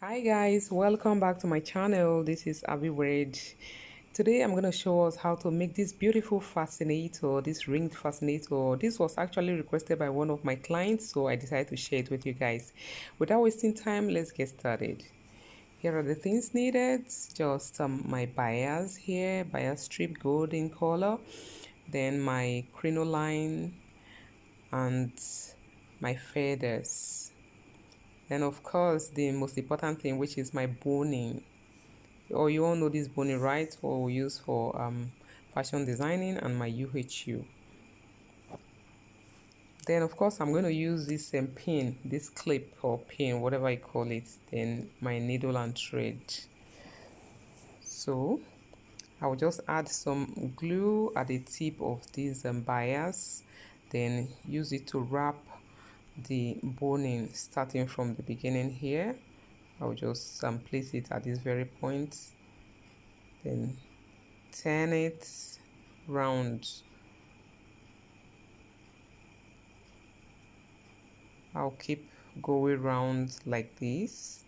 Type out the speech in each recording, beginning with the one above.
Hi guys, welcome back to my channel. This is Ahviworld. Today I'm going to show us how to make this beautiful fascinator, this ringed fascinator. This was actually requested by one of my clients, so I decided to share it with you guys. Without wasting time, let's get started. Here are the things needed. Just my bias here, bias strip gold in color, then my crinoline and my feathers. Then of course the most important thing, which is my boning. Or you all know this boning, right? What we use for fashion designing, and my UHU. Then of course I'm going to use this pin, this clip or pin, whatever I call it. Then my needle and thread. So I'll just add some glue at the tip of this bias, then use it to wrap the boning starting from the beginning here. I'll just place it at this very point, then turn it round. I'll keep going round like this.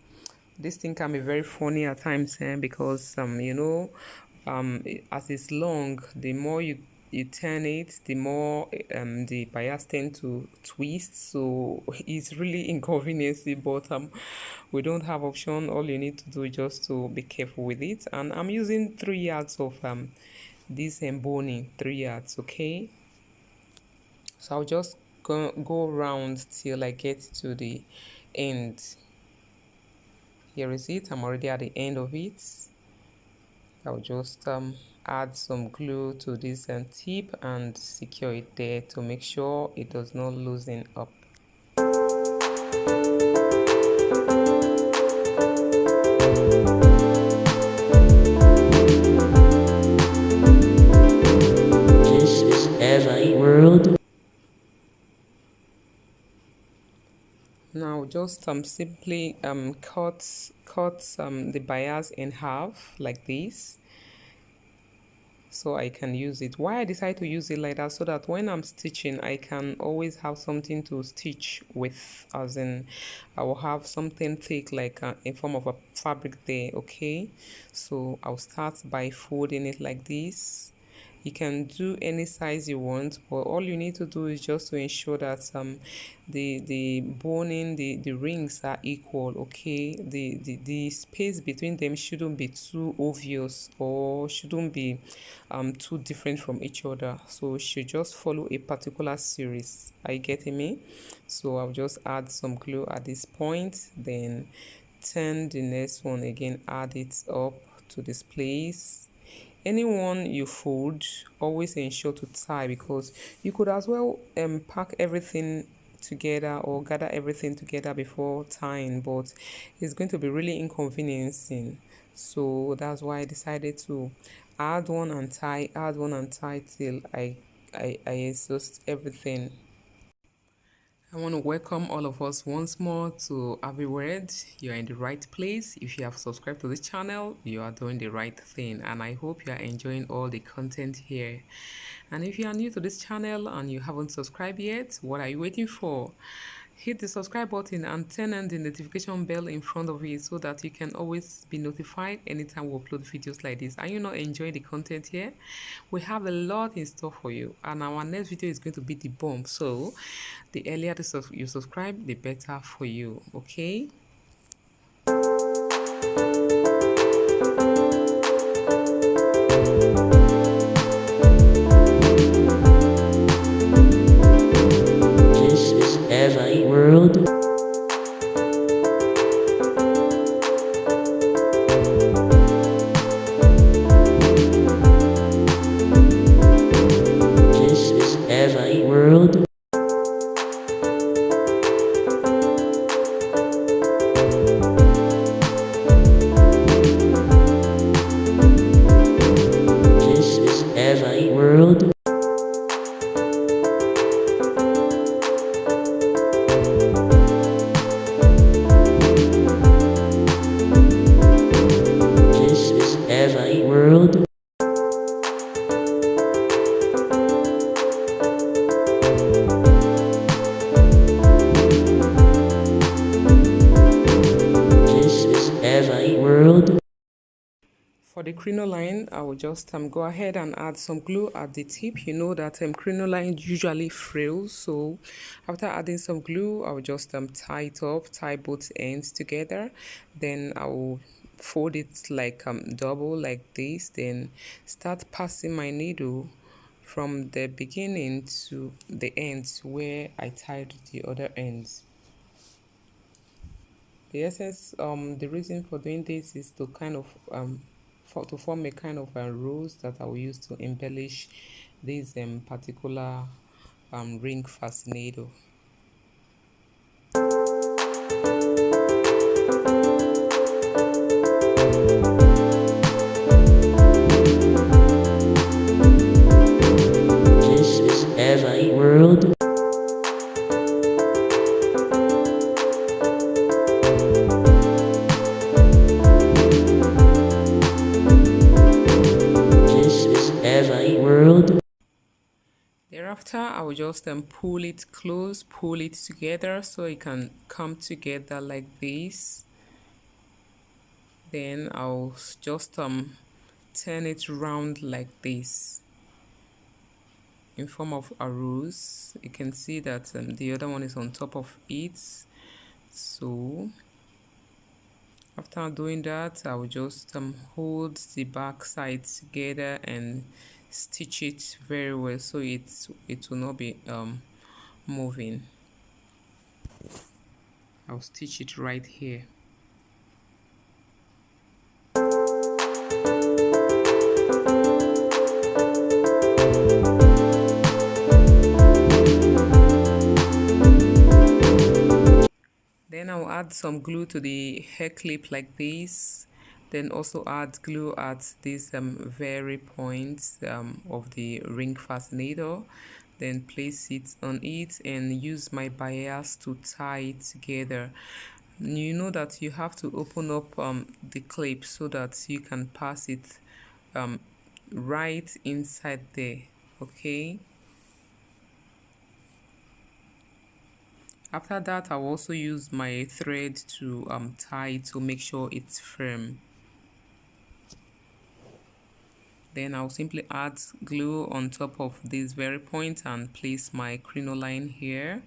This thing can be very funny at times, because as it's long, the more you turn it, the more the bias tend to twist, so it's really inconveniencing, but we don't have option. All you need to do is just to be careful with it. And I'm using 3 yards of this boning, 3 yards. Okay, so I'll just go around till I get to the end. Here is it. I'm already at the end of it. I'll just add some glue to this tip and secure it there to make sure it does not loosen up. This is Ahviworld. Now just simply cut the bias in half like this, so I can use it. Why I decide to use it like that, so that when I'm stitching I can always have something to stitch with, as in I will have something thick like in form of a fabric there. Okay, so I'll start by folding it like this. You can do any size you want, but all you need to do is just to ensure that the boning, the rings are equal. Okay, the space between them shouldn't be too obvious, or shouldn't be too different from each other, so should just follow a particular series. Are you getting me? So I'll just add some glue at this point, then turn the next one again, add it up to this place. Anyone you fold, always ensure to tie, because you could as well pack everything together or gather everything together before tying, but it's going to be really inconveniencing. So that's why I decided to add one and tie, till I exhaust everything. I want to welcome all of us once more to Ahviworld. You're in the right place. If you have subscribed to this channel, you are doing the right thing, and I hope you are enjoying all the content here. And if you are new to this channel and you haven't subscribed yet, what are you waiting for? Hit the subscribe button and turn on the notification bell in front of it, so that you can always be notified anytime we upload videos like this. Are you not enjoying the content here? We have a lot in store for you, and our next video is going to be the bomb. So the earlier you subscribe, the better for you. Okay, This is Ahviworld. This is Ahviworld. For the crinoline, I will just go ahead and add some glue at the tip. You know that crinoline usually frills, so after adding some glue, I will just tie it up, tie both ends together. Then I will fold it like double like this. Then start passing my needle from the beginning to the ends where I tied the other ends. The reason for doing this is to kind of to form a kind of a rose that I will use to embellish this particular ring fascinator. This is Ahviworld. This is Ahviworld. Thereafter, I will just pull it close, pull it together so it can come together like this. Then I'll just turn it round like this in form of a rose. You can see that the other one is on top of it. So after doing that, I will just hold the back side together and stitch it very well so it will not be moving. I'll stitch it right here. Then I'll add some glue to the hair clip like this. Then also add glue at this very point of the ring fascinator. Then place it on it and use my bias to tie it together. You know that you have to open up the clip so that you can pass it right inside there, okay? After that, I'll also use my thread to tie it to make sure it's firm. Then I'll simply add glue on top of this very point and place my crinoline here.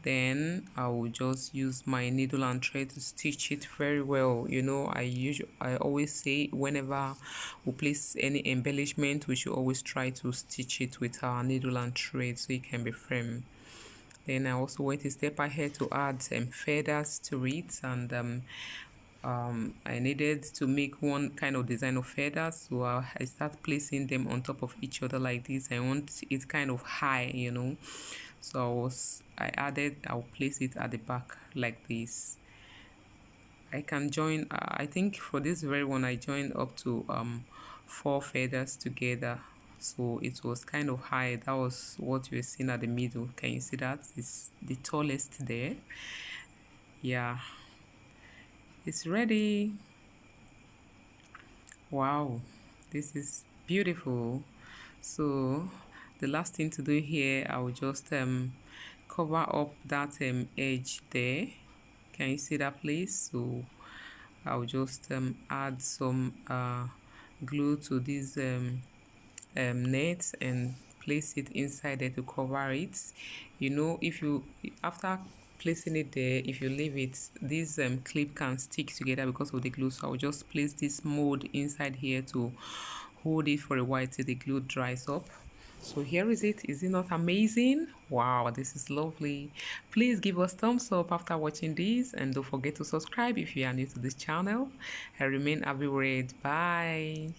Then I will just use my needle and thread to stitch it very well. You know, I always say whenever we place any embellishment, we should always try to stitch it with our needle and thread so it can be firm. Then I also went a step ahead to add some feathers to it, and I needed to make one kind of design of feathers, so I start placing them on top of each other like this. I want it kind of high, you know, so I'll place it at the back like this. I can join I think for this very one I joined up to 4 feathers together, so it was kind of high. That was what you're seeing at the middle. Can you see that? It's the tallest there. Yeah, it's ready. Wow, this is beautiful. So the last thing to do here, I will just cover up that edge there. Can you see that, please? So I'll just add some glue to this net and place it inside there to cover it. You know, if you after placing it there, if you leave it, this clip can stick together because of the glue. So I'll just place this mold inside here to hold it for a while till the glue dries up. So here is it. Is it not amazing? Wow, this is lovely. Please give us thumbs up after watching this, and don't forget to subscribe if you are new to this channel. I remain Ahviworld. Bye.